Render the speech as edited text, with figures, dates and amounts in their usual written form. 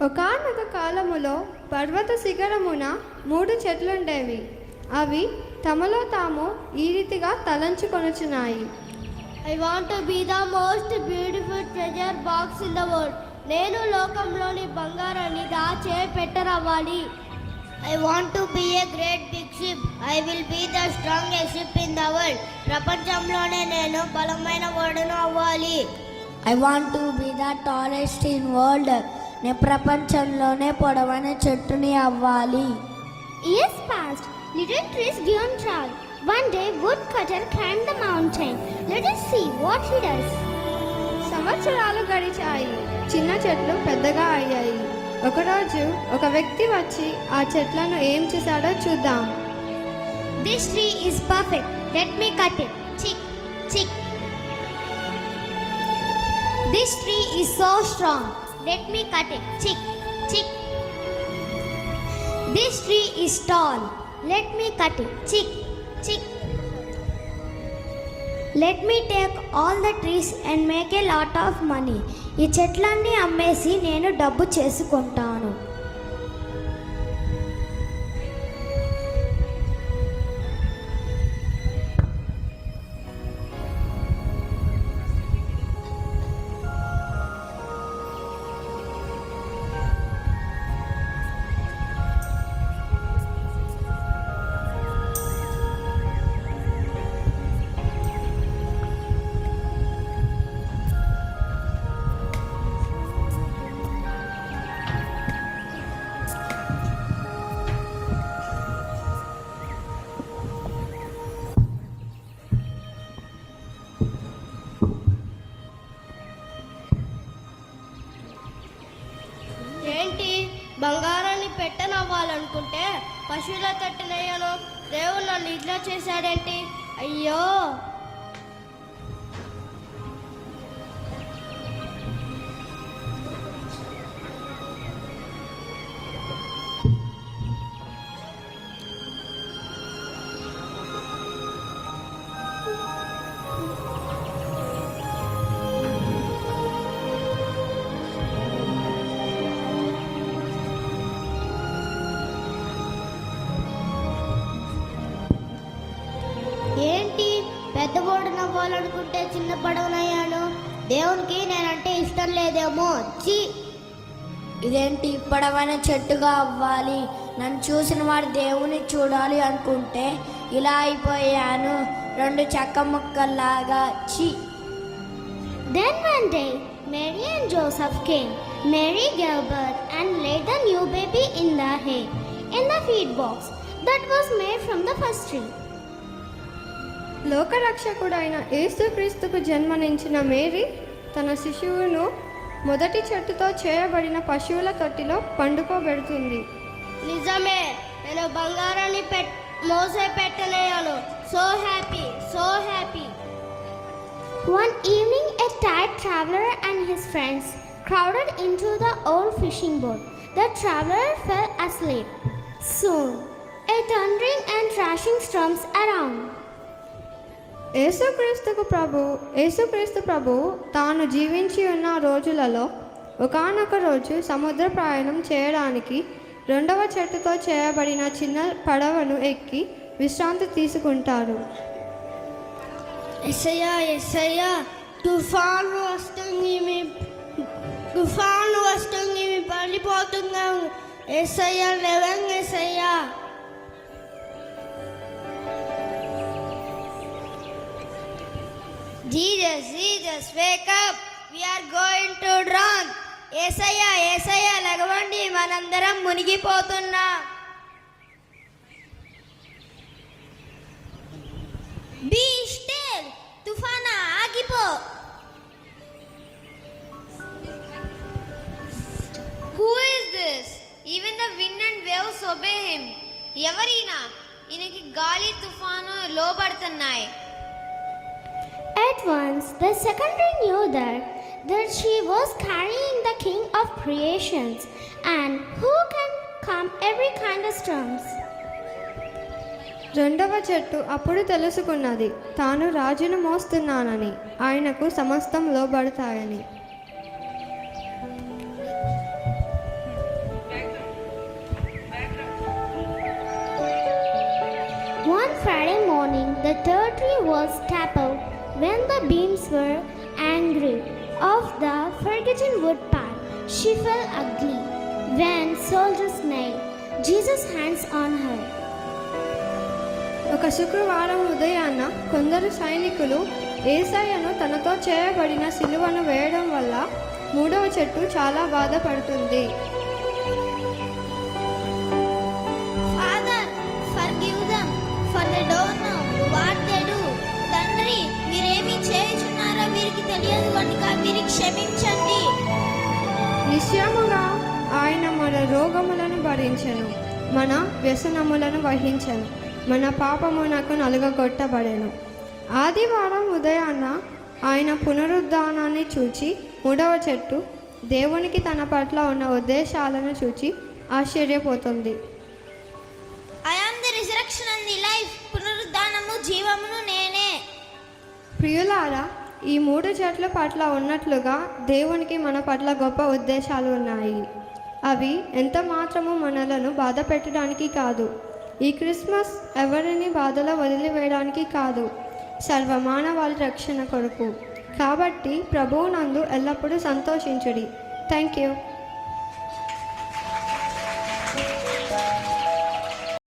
ఒకానొక కాలములో పర్వత శిఖరమున 3 చెట్లుండేవి. అవి తమలో తాము ఈ రీతిగా తలంచుకొనుచున్నాయి. I want to be the most beautiful treasure box in the world. నేను లోకంలోని బంగారాన్ని దాచే పెట్టరవ్వాలి. I want to be a great big ship. I will be the strongest ship in the world. ప్రపంచంలోనే నేను బలమైన ఓడను అవ్వాలి. I want to be the tallest in world. నేను ప్రపంచంలోనే పొడవైన చెట్టుని అవ్వాలి. Years passed. Little trees didn't try. One day woodcutter climbed the mountain. Let us see what he does. సంవత్సరాలు గడిచాయి. చిన్న చెట్లు పెద్దగా అయ్యాయి. ఒకరోజు ఒక వ్యక్తి వచ్చి ఆ చెట్లను ఏం చేశాడో చూద్దాం. This tree is perfect. Let me cut it. Chick, chick. This tree is so strong. Let me cut it. Chick, chick. This tree is tall. Let me cut it. Chick, chick. Let me take all the trees and make a lot of money. ఈ చెట్లన్నీ అమ్మేసి నేను డబ్బు చేసుకుంటాను. ఏంటి బంగారాన్ని పెట్టనవ్వాలనుకుంటే పశువుల తట్టునేయను. దేవుడు నన్ను ఇట్లా చేశాడేంటి? అయ్యో! ఏంటి పెద్ద బోర్డున అవ్వాలనుకుంటే చిన్న పడవనయ్యాను. దేవునికి నేనంటే ఇష్టం లేదేమో. చి! ఇదేంటి పొడవైన చెట్టుగా అవ్వాలి. నన్ను చూసిన వాడు దేవుని చూడాలి అనుకుంటే ఇలా అయిపోయాను, 2 చెక్క ముక్కల్లాగా. చి! Then one day Mary and Joseph came. Mary gave birth and laid the new baby in the hay in the feed box that was made from the first tree. లోకరక్షకుడైన యేసుక్రీస్తుకు జన్మనించిన మేరీ తన శిశువును మొదటి చెట్టుతో చేయబడిన పశువుల తొట్టిలో పండుకోబెడుతుంది. నిజమే, నేను బంగారాన్ని మోసే పెట్టలేను. So happy, so happy. One evening a tired traveler and his friends crowded into the old fishing boat. The traveler fell asleep. Soon a thundering and crashing storms around. యేసుక్రీస్తు ప్రభు తాను జీవించి ఉన్న రోజులలో ఒకానొక రోజు సముద్ర ప్రయాణం చేయడానికి 2వ చెట్టుతో చేయబడిన చిన్న పడవను ఎక్కి విశ్రాంతి తీసుకుంటారు. యేసయ్యా, తుఫాను వస్తుంది, మీ పడిపోతున్నాం. యేసయ్యా, లేవండి యేసయ్యా. Jesus, wake up. We are going to drown. యేసయ్యా, లగవండి, మనందరం మునిగిపోతున్నాం. Be still. తుఫానా, ఆగిపో. Who is this? Even the wind and waves obey him. ఎవరీనా? ఈయనకి గాలి తుఫాను లోబడుతున్నాయి. At once the secretary knew that she was carrying the king of creations and who can calm every kind of storms. 2వ చెట్టు అప్పుడు తెలుసుకున్నది తాను రాజును మోస్తున్నానని, ఆయనకు సమస్తం లోబడతాయని. Friday morning, the third tree was toppled when the beams were angry. Off the forgotten wood path, she fell ugly when soldiers nailed Jesus' hands on her. ఒక శుక్రవారం ఉదయాన్న కొందరు సైనికులు యేసయ్యను తనతో చేయబడిన సిలువను వేయడం వల్ల మూడవ చెట్టు చాలా బాధపడుతుంది. Father, forgive them, for they don't know what they do. తండ్రి, మీరేమి చేయుచున్నారో వీరికి తెలియదు కనుక వీరికి క్షమించండి. నిశ్చయముగా ఆయన మన రోగములను భరించెను, మన వ్యసనములను వహించెను, మన పాపమునకు నలుగగొట్టబడెను. ఆదివారం ఉదయాన్న ఆయన పునరుద్ధానాన్ని చూచి మూడవ చెట్టు దేవునికి తన పట్ల ఉన్న ఉద్దేశాలను చూచి ఆశ్చర్యపోతుంది. I am the resurrection and the life. పునరుద్ధానము జీవమును నేనే. ప్రియులారా, ఈ మూడు చెట్ల పట్ల ఉన్నట్లుగా దేవునికి మన పట్ల గొప్ప ఉద్దేశాలు ఉన్నాయి. అవి ఎంత మాత్రము మనలను బాధ పెట్టడానికి కాదు. ఈ క్రిస్మస్ ఎవరిని బాధలో వదిలివేయడానికి కాదు, సర్వమానవాళి రక్షణ కొరకు. కాబట్టి ప్రభువునందు ఎల్లప్పుడూ సంతోషించుడి. Thank you.